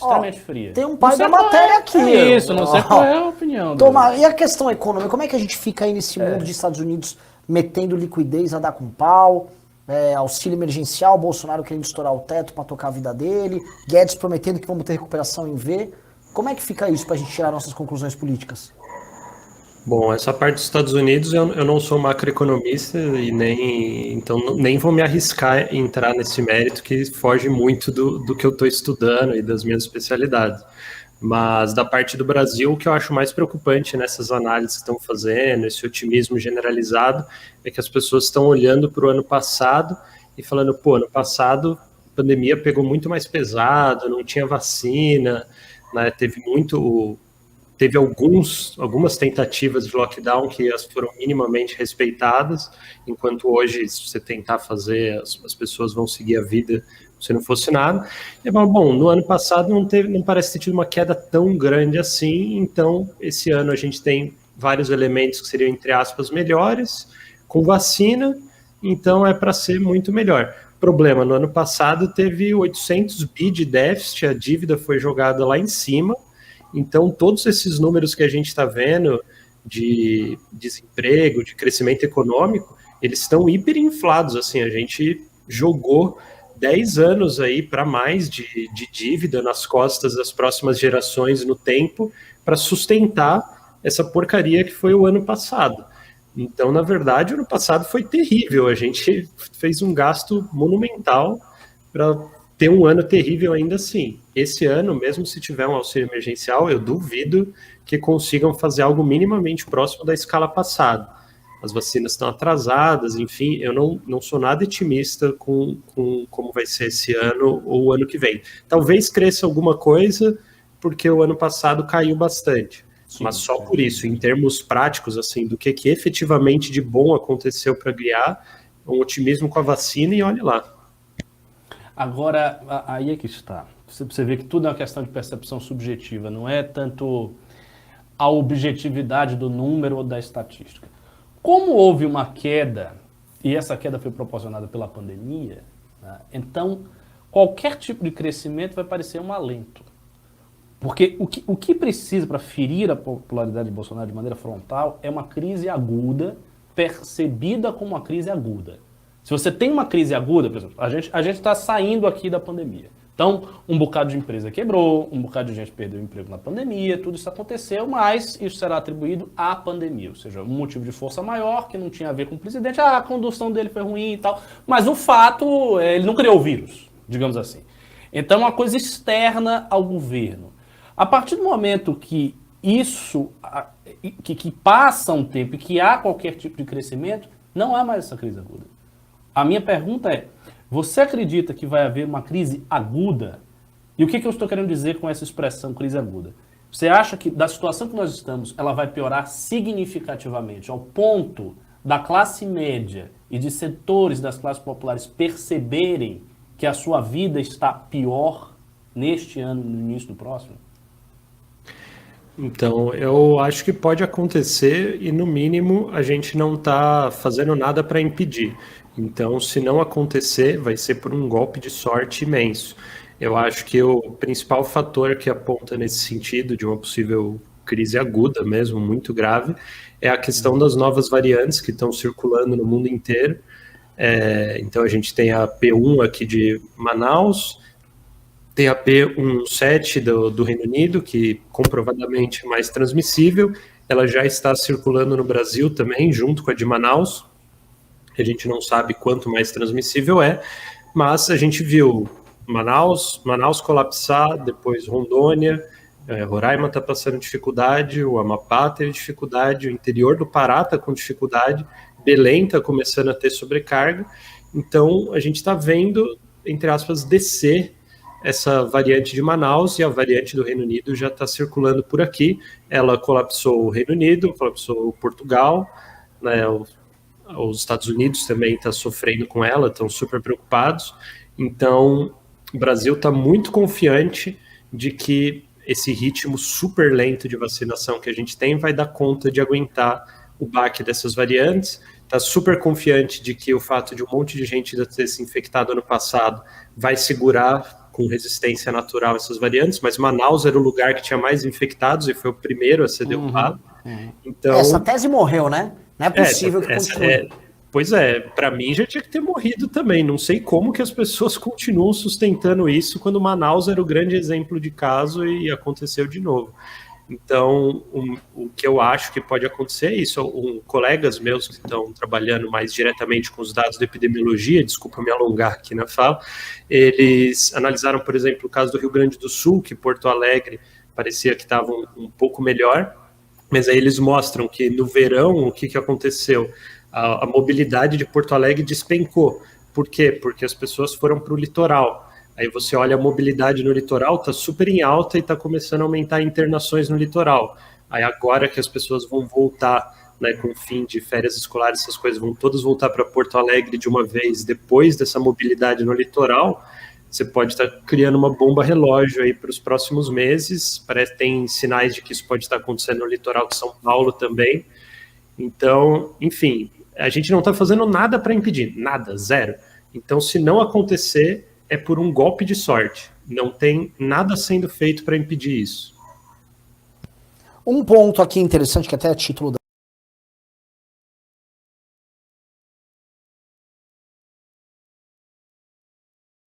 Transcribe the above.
extremamente fria. Tem um pai da matéria aqui. Isso, não sei qual é a opinião. E a questão econômica, como é que a gente fica aí nesse mundo de Estados Unidos metendo liquidez a dar com pau, auxílio emergencial, Bolsonaro querendo estourar o teto para tocar a vida dele, Guedes prometendo que vamos ter recuperação em V. Como é que fica isso pra gente tirar nossas conclusões políticas? Bom, essa parte dos Estados Unidos eu não sou macroeconomista e nem vou me arriscar em entrar nesse mérito que foge muito do que eu estou estudando e das minhas especialidades. Mas da parte do Brasil, o que eu acho mais preocupante nessas análises que estão fazendo, esse otimismo generalizado, é que as pessoas estão olhando para o ano passado e falando, pô, ano passado a pandemia pegou muito mais pesado, não tinha vacina, né, teve algumas tentativas de lockdown que foram minimamente respeitadas, enquanto hoje, se você tentar fazer, as pessoas vão seguir a vida como se não fosse nada. E, bom, no ano passado não parece ter tido uma queda tão grande assim, então esse ano a gente tem vários elementos que seriam, entre aspas, melhores, com vacina, então é para ser muito melhor. Problema, no ano passado teve 800 bi de déficit, a dívida foi jogada lá em cima. Então, todos esses números que a gente está vendo de desemprego, de crescimento econômico, eles estão hiperinflados. Assim, a gente jogou 10 anos aí para mais de dívida nas costas das próximas gerações no tempo para sustentar essa porcaria que foi o ano passado. Então, na verdade, o ano passado foi terrível. A gente fez um gasto monumental para ter um ano terrível ainda assim. Esse ano, mesmo se tiver um auxílio emergencial, eu duvido que consigam fazer algo minimamente próximo da escala passada. As vacinas estão atrasadas, enfim, eu não sou nada otimista com como vai ser esse ano ou o ano que vem. Talvez cresça alguma coisa, porque o ano passado caiu bastante. Sim, mas só por isso, em termos práticos, assim, do que efetivamente de bom aconteceu para guiar, um otimismo com a vacina e olhe lá. Agora, aí é que está. Você vê que tudo é uma questão de percepção subjetiva, não é tanto a objetividade do número ou da estatística. Como houve uma queda, e essa queda foi proporcionada pela pandemia, né, então qualquer tipo de crescimento vai parecer um alento. Porque o que precisa para ferir a popularidade de Bolsonaro de maneira frontal é uma crise aguda, percebida como uma crise aguda. Se você tem uma crise aguda, por exemplo, a gente está saindo aqui da pandemia. Então, um bocado de empresa quebrou, um bocado de gente perdeu o emprego na pandemia, tudo isso aconteceu, mas isso será atribuído à pandemia. Ou seja, um motivo de força maior que não tinha a ver com o presidente, a condução dele foi ruim e tal. Mas o fato, ele não criou o vírus, digamos assim. Então, é uma coisa externa ao governo. A partir do momento que isso, que passa um tempo e que há qualquer tipo de crescimento, não há mais essa crise aguda. A minha pergunta é, você acredita que vai haver uma crise aguda? E o que eu estou querendo dizer com essa expressão crise aguda? Você acha que da situação que nós estamos, ela vai piorar significativamente, ao ponto da classe média e de setores das classes populares perceberem que a sua vida está pior neste ano, no início do próximo? Então, eu acho que pode acontecer e, no mínimo, a gente não está fazendo nada para impedir. Então, se não acontecer, vai ser por um golpe de sorte imenso. Eu acho que o principal fator que aponta nesse sentido de uma possível crise aguda mesmo, muito grave, é a questão das novas variantes que estão circulando no mundo inteiro. Então, a gente tem a P1 aqui de Manaus, tem a P17 do Reino Unido, que comprovadamente é mais transmissível. Ela já está circulando no Brasil também, junto com a de Manaus. A gente não sabe quanto mais transmissível é, mas a gente viu Manaus colapsar, depois Rondônia, Roraima está passando dificuldade, o Amapá teve dificuldade, o interior do Pará está com dificuldade, Belém está começando a ter sobrecarga. Então, a gente está vendo, entre aspas, descer essa variante de Manaus, e a variante do Reino Unido já está circulando por aqui. Ela colapsou o Reino Unido, colapsou Portugal, né, os Estados Unidos também está sofrendo com ela, estão super preocupados. Então, o Brasil está muito confiante de que esse ritmo super lento de vacinação que a gente tem vai dar conta de aguentar o baque dessas variantes. Está super confiante de que o fato de um monte de gente ter se infectado ano passado vai segurar com resistência natural a essas variantes, mas Manaus era o lugar que tinha mais infectados e foi o primeiro a ser derrubado. Então, Essa tese morreu, né? Não é possível que continue. Pois é, para mim já tinha que ter morrido também. Não sei como que as pessoas continuam sustentando isso quando Manaus era o grande exemplo de caso e aconteceu de novo. Então, o que eu acho que pode acontecer é isso. Colegas meus que estão trabalhando mais diretamente com os dados da epidemiologia, desculpa me alongar aqui na fala, eles analisaram, por exemplo, o caso do Rio Grande do Sul, que Porto Alegre parecia que estava um pouco melhor, mas aí eles mostram que no verão o que aconteceu? A mobilidade de Porto Alegre despencou. Por quê? Porque as pessoas foram para o litoral. Aí você olha a mobilidade no litoral, está super em alta e está começando a aumentar internações no litoral. Aí agora que as pessoas vão voltar, né, com o fim de férias escolares, essas coisas, vão todas voltar para Porto Alegre de uma vez, depois dessa mobilidade no litoral, você pode estar criando uma bomba relógio aí para os próximos meses. Parece que tem sinais de que isso pode estar acontecendo no litoral de São Paulo também. Então, enfim, a gente não está fazendo nada para impedir, nada, zero. Então, se não acontecer, é por um golpe de sorte. Não tem nada sendo feito para impedir isso. Um ponto aqui interessante, que até é título